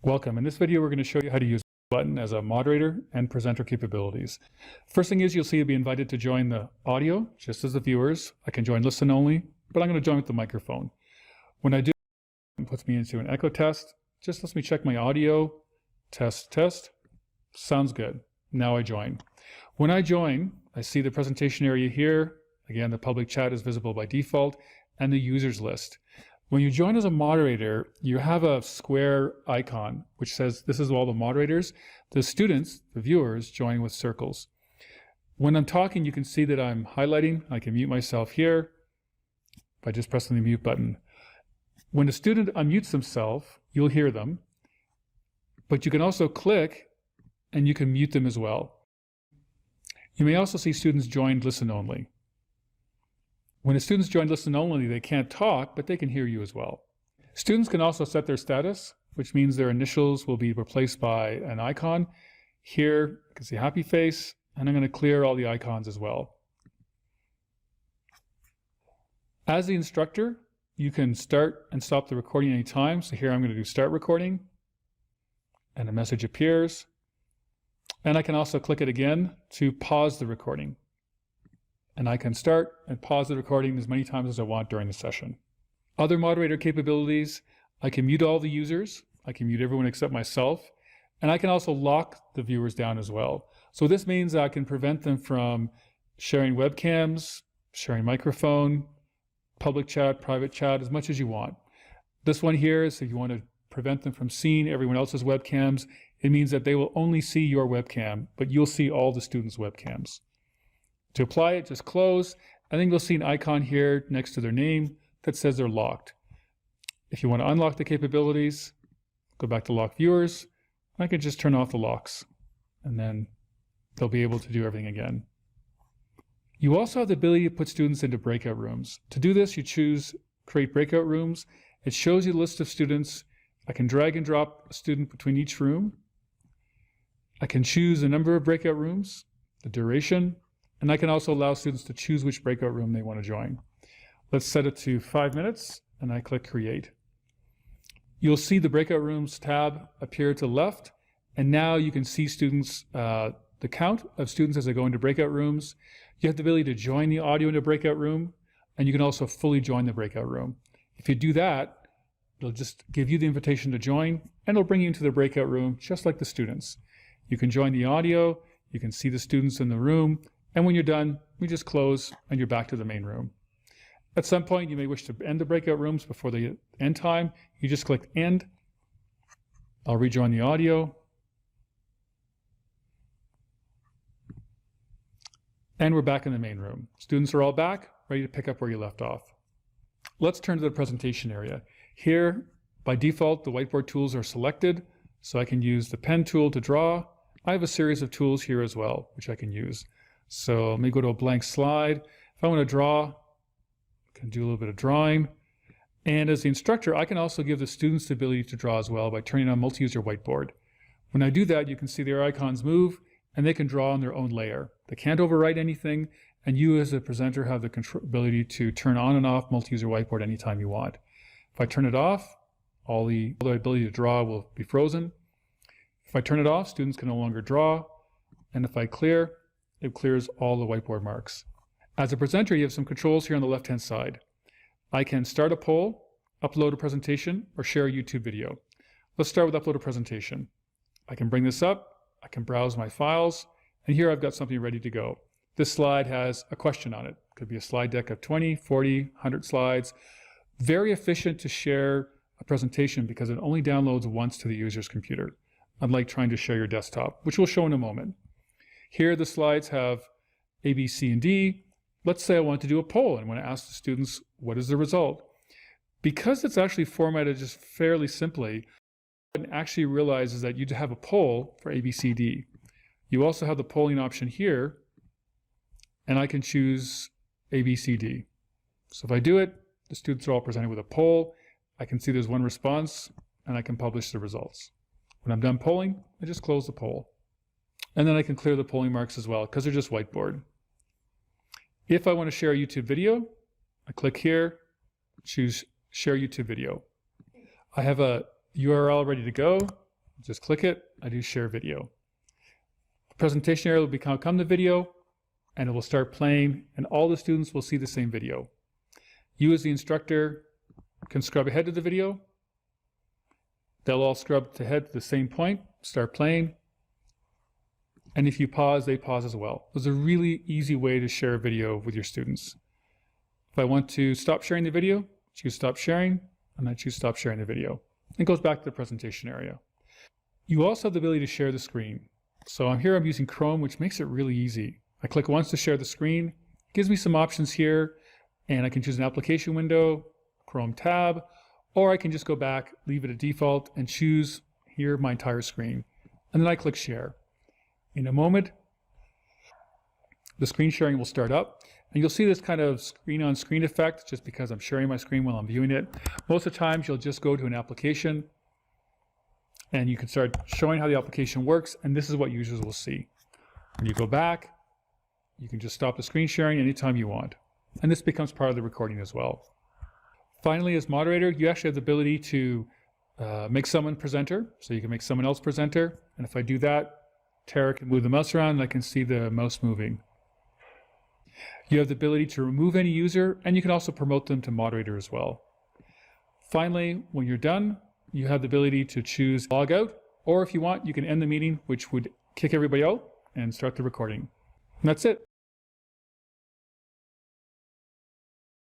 Welcome. In this video, we're going to show you how to use the button as a moderator and presenter capabilities. First thing is you'll see you'll be invited to join the audio, just as the viewers. I can join listen only, but I'm going to join with the microphone. When I do, it puts me into an echo test. Just lets me check my audio. Test, test. Sounds good. Now I join. When I join, I see the presentation area here. Again, the public chat is visible by default, and the users list. When you join as a moderator, you have a square icon, which says this is all the moderators. The students, the viewers, join with circles. When I'm talking, you can see that I'm highlighting. I can mute myself here by just pressing the mute button. When a student unmutes themselves, you'll hear them, but you can also click and you can mute them as well. You may also see students join listen only. When the students join listen only, they can't talk, but they can hear you as well. Students can also set their status, which means their initials will be replaced by an icon. Here, you can see happy face, and I'm going to clear all the icons as well. As the instructor, you can start and stop the recording anytime. So here I'm going to do start recording, and a message appears. And I can also click it again to pause the recording. And I can start and pause the recording as many times as I want during the session. Other moderator capabilities, I can mute all the users. I can mute everyone except myself. And I can also lock the viewers down as well. So this means I can prevent them from sharing webcams, sharing microphone, public chat, private chat, as much as you want. This one here is if you want to prevent them from seeing everyone else's webcams, it means that they will only see your webcam, but you'll see all the students' webcams. To apply it, just close, and then you'll see an icon here next to their name that says they're locked. If you want to unlock the capabilities, go back to lock viewers. I can just turn off the locks, and then they'll be able to do everything again. You also have the ability to put students into breakout rooms. To do this, you choose Create Breakout Rooms. It shows you the list of students. I can drag and drop a student between each room. I can choose the number of breakout rooms, the duration, and I can also allow students to choose which breakout room they want to join. Let's set it to 5 minutes, and I click Create. You'll see the Breakout Rooms tab appear to the left, and now you can see students, the count of students as they go into breakout rooms. You have the ability to join the audio in a breakout room, and you can also fully join the breakout room. If you do that, it'll just give you the invitation to join, and it'll bring you into the breakout room just like the students. You can join the audio, you can see the students in the room, and when you're done, you just close and you're back to the main room. At some point, you may wish to end the breakout rooms before the end time. You just click End. I'll rejoin the audio. And we're back in the main room. Students are all back, ready to pick up where you left off. Let's turn to the presentation area. Here, by default, the whiteboard tools are selected, so I can use the pen tool to draw. I have a series of tools here as well, which I can use. So let me go to a blank slide. If I want to draw, I can do a little bit of drawing. And as the instructor, I can also give the students the ability to draw as well by turning on multi-user whiteboard. When I do that, you can see their icons move and they can draw on their own layer. They can't overwrite anything, and you as a presenter have the ability to turn on and off multi-user whiteboard anytime you want. If I turn it off, all the ability to draw will be frozen. If I turn it off, students can no longer draw. And if I clear, it clears all the whiteboard marks. As a presenter, you have some controls here on the left-hand side. I can start a poll, upload a presentation, or share a YouTube video. Let's start with upload a presentation. I can bring this up, I can browse my files, and here I've got something ready to go. This slide has a question on it. It could be a slide deck of 20, 40, 100 slides. Very efficient to share a presentation because it only downloads once to the user's computer, unlike trying to share your desktop, which we'll show in a moment. Here the slides have A, B, C, and D. Let's say I want to do a poll and want to ask the students, what is the result? Because it's actually formatted just fairly simply, what it actually realizes that you have a poll for A, B, C, D. You also have the polling option here, and I can choose A, B, C, D. So if I do it, the students are all presented with a poll. I can see there's one response, and I can publish the results. When I'm done polling, I just close the poll. And then I can clear the polling marks as well because they're just whiteboard. If I want to share a YouTube video, I click here, choose Share YouTube Video. I have a URL ready to go. Just click it, I do share video. The presentation area will become the video, and it will start playing, and all the students will see the same video. You as the instructor can scrub ahead to the video. They'll all scrub ahead to the same point, start playing. And if you pause, they pause as well. It's a really easy way to share a video with your students. If I want to stop sharing the video, choose stop sharing, and I choose stop sharing the video. It goes back to the presentation area. You also have the ability to share the screen. So I'm using Chrome, which makes it really easy. I click once to share the screen, it gives me some options here, and I can choose an application window, Chrome tab, or I can just go back, leave it at default, and choose here my entire screen. And then I click share. In a moment, the screen sharing will start up, and you'll see this kind of screen-on-screen effect just because I'm sharing my screen while I'm viewing it. Most of the times you'll just go to an application and you can start showing how the application works, and this is what users will see. When you go back, you can just stop the screen sharing anytime you want. And this becomes part of the recording as well. Finally, as moderator, you actually have the ability to make someone presenter, so you can make someone else presenter. And if I do that, Tara can move the mouse around and I can see the mouse moving. You have the ability to remove any user, and you can also promote them to moderator as well. Finally, when you're done, you have the ability to choose log out, or if you want, you can end the meeting, which would kick everybody out and start the recording. And that's it.